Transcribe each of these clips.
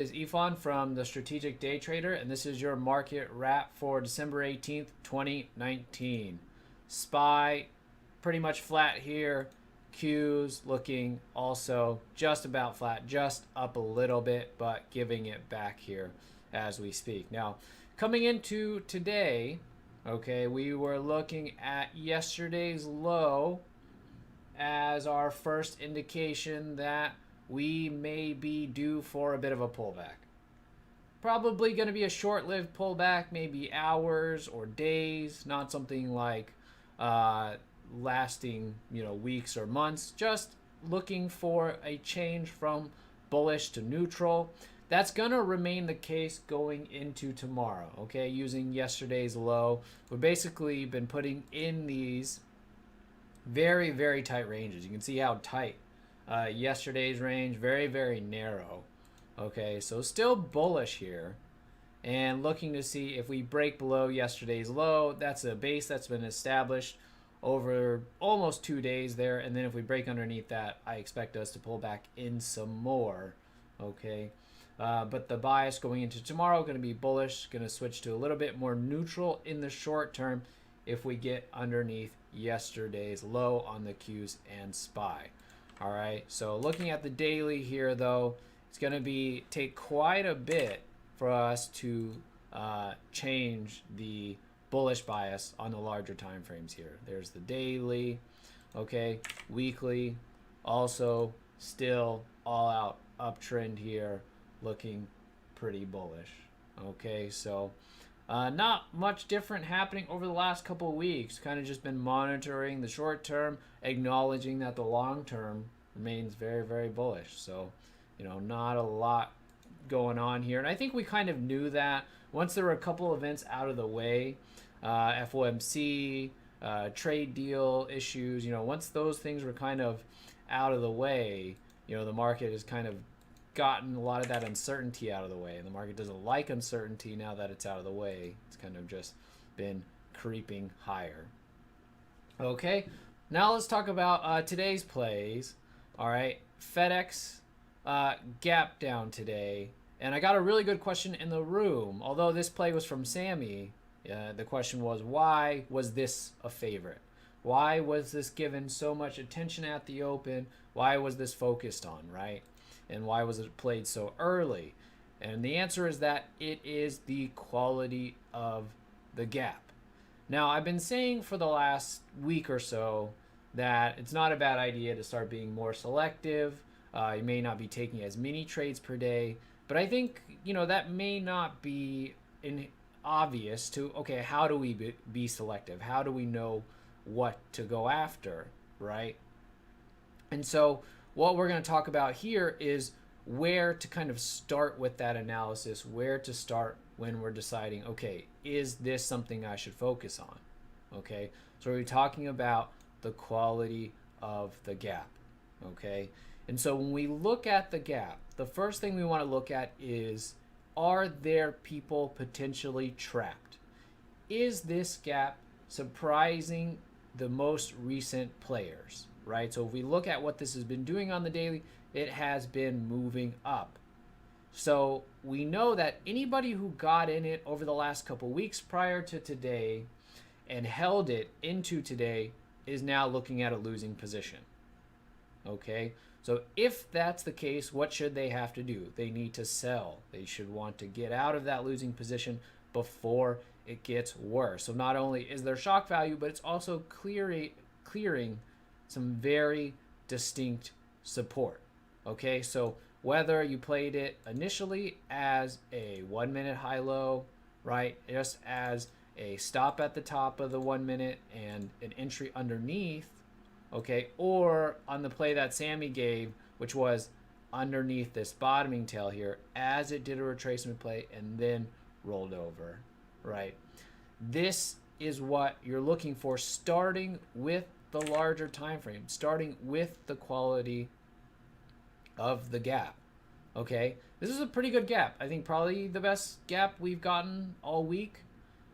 Is Ifan from the Strategic Day Trader, and this is your market wrap for December 18th, 2019. SPY pretty much flat here. Q's looking also just about flat, just up a little bit, but giving it back here as we speak. Now, coming into today, okay, we were looking at yesterday's low as our first indication that we may be due for a bit of a pullback. Probably going to be a short-lived pullback, maybe hours or days, not something like lasting, weeks or months. Just looking for a change from bullish to neutral. That's going to remain the case going into tomorrow, okay? Using yesterday's low, we've basically been putting in these very, very tight ranges. You can see how tight yesterday's range, very, very narrow. Okay, so still bullish here, and looking to see if we break below yesterday's low. That's a base that's been established over almost 2 days there, and then if we break underneath that, I expect us to pull back in some more. Okay, but the bias going into tomorrow going to be bullish, going to switch to a little bit more neutral in the short term if we get underneath yesterday's low on the Qs and SPY. All right, so looking at the daily here, though, it's going to take quite a bit for us to change the bullish bias on the larger time frames here. There's the daily, okay, weekly, also still all out uptrend here, looking pretty bullish. Okay, so not much different happening over the last couple of weeks. Kind of just been monitoring the short term, acknowledging that the long term remains very, very bullish. So, not a lot going on here. And I think we kind of knew that once there were a couple events out of the way, FOMC, trade deal issues, once those things were kind of out of the way, the market has kind of gotten a lot of that uncertainty out of the way. And the market doesn't like uncertainty now that it's out of the way. It's kind of just been creeping higher. Okay, now let's talk about today's plays. All right, FedEx gap down today. And I got a really good question in the room. Although this play was from Sammy, the question was, why was this a favorite? Why was this given so much attention at the open? Why was this focused on, right? And why was it played so early? And the answer is that it is the quality of the gap. Now, I've been saying for the last week or so that it's not a bad idea to start being more selective. You may not be taking as many trades per day, but I think, that may not be obvious to, okay, how do we be selective? How do we know what to go after, right? And so what we're going to talk about here is where to kind of start with that analysis, where to start when we're deciding, okay, is this something I should focus on? Okay, so we're talking about the quality of the gap, okay? And so when we look at the gap, the first thing we want to look at is, are there people potentially trapped? Is this gap surprising the most recent players, right? So if we look at what this has been doing on the daily, it has been moving up. So we know that anybody who got in it over the last couple weeks prior to today and held it into today is now looking at a losing position. Okay, so if that's the case, what should they have to do? They need to sell. They should want to get out of that losing position before it gets worse. So not only is there shock value, but it's also clearing some very distinct support. Okay, so whether you played it initially as a 1 minute high-low, right, just as a stop at the top of the 1 minute and an entry underneath, okay, or on the play that Sammy gave, which was underneath this bottoming tail here as it did a retracement play and then rolled over, right? This is what you're looking for, starting with the larger time frame, starting with the quality of the gap. Okay, this is a pretty good gap. I think probably the best gap we've gotten all week,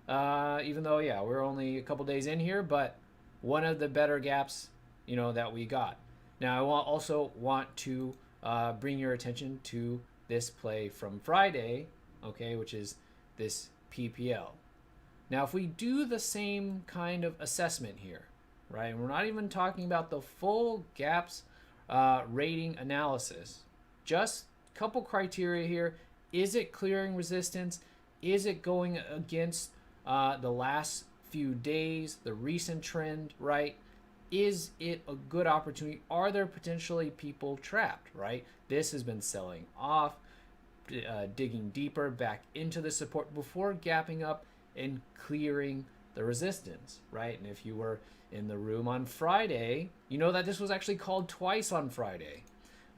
even though, yeah, we're only a couple days in here, but one of the better gaps, that we got. Now, I also want to bring your attention to this play from Friday, okay, which is this PPL. Now, if we do the same kind of assessment here, right, and we're not even talking about the full gaps rating analysis, just a couple criteria here. Is it clearing resistance? Is it going against the last few days, the recent trend, right? Is it a good opportunity? Are there potentially people trapped, right? This has been selling off, digging deeper back into the support before gapping up and clearing the resistance, right? And if you were in the room on Friday, you know that this was actually called twice on Friday.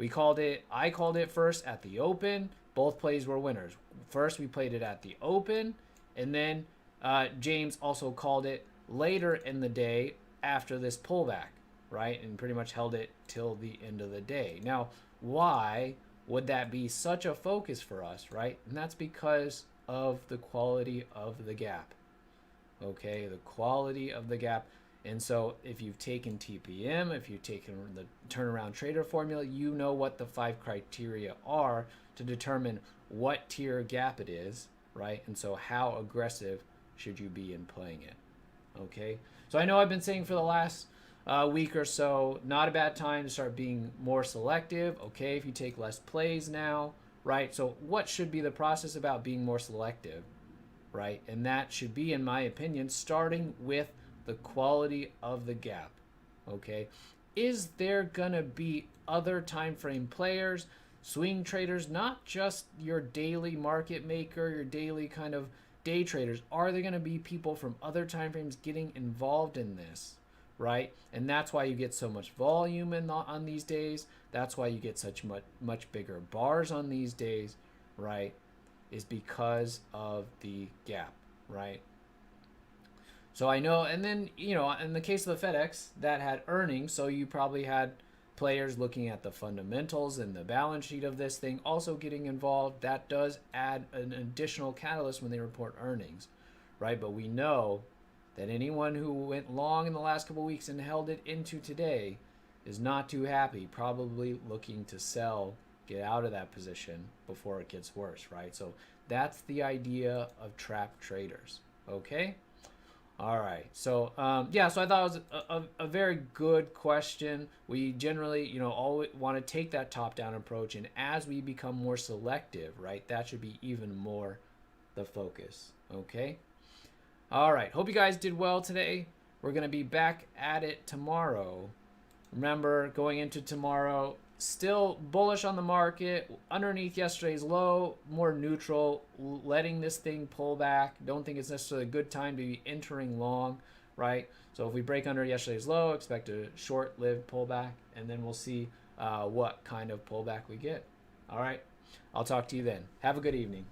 I called it first at the open. Both plays were winners. First, we played it at the open, and then James also called it later in the day after this pullback, right? And pretty much held it till the end of the day. Now, why would that be such a focus for us, right? And that's because of the quality of the gap. Okay, the quality of the gap. And so if you've taken TPM, if you've taken the turnaround trader formula, you know what the 5 criteria are to determine what tier gap it is, right? And so how aggressive should you be in playing it? Okay, so I know I've been saying for the last week or so, not a bad time to start being more selective. Okay, if you take less plays now, right? So what should be the process about being more selective, right? And that should be, in my opinion, starting with the quality of the gap. Okay, is there gonna be other time frame players, swing traders, not just your daily market maker, your daily kind of day traders? Are there gonna be people from other time frames getting involved in this, right? And that's why you get so much volume on these days. That's why you get such much bigger bars on these days, right? Is because of the gap, right? So I know, and then, you know, in the case of the FedEx, that had earnings, so you probably had players looking at the fundamentals and the balance sheet of this thing also getting involved. That does add an additional catalyst when they report earnings, right? But we know that anyone who went long in the last couple of weeks and held it into today is not too happy, probably looking to sell, get out of that position before it gets worse, right? So that's the idea of trap traders, okay? All right, so yeah, so I thought it was a very good question. We generally, you know, always want to take that top-down approach, and as we become more selective, right, that should be even more the focus, okay? All right, hope you guys did well today. We're going to be back at it tomorrow. Remember, going into tomorrow, still bullish on the market, underneath yesterday's low, more neutral, letting this thing pull back. Don't think it's necessarily a good time to be entering long, right? So if we break under yesterday's low, expect a short-lived pullback, and then we'll see what kind of pullback we get. All right, I'll talk to you then. Have a good evening.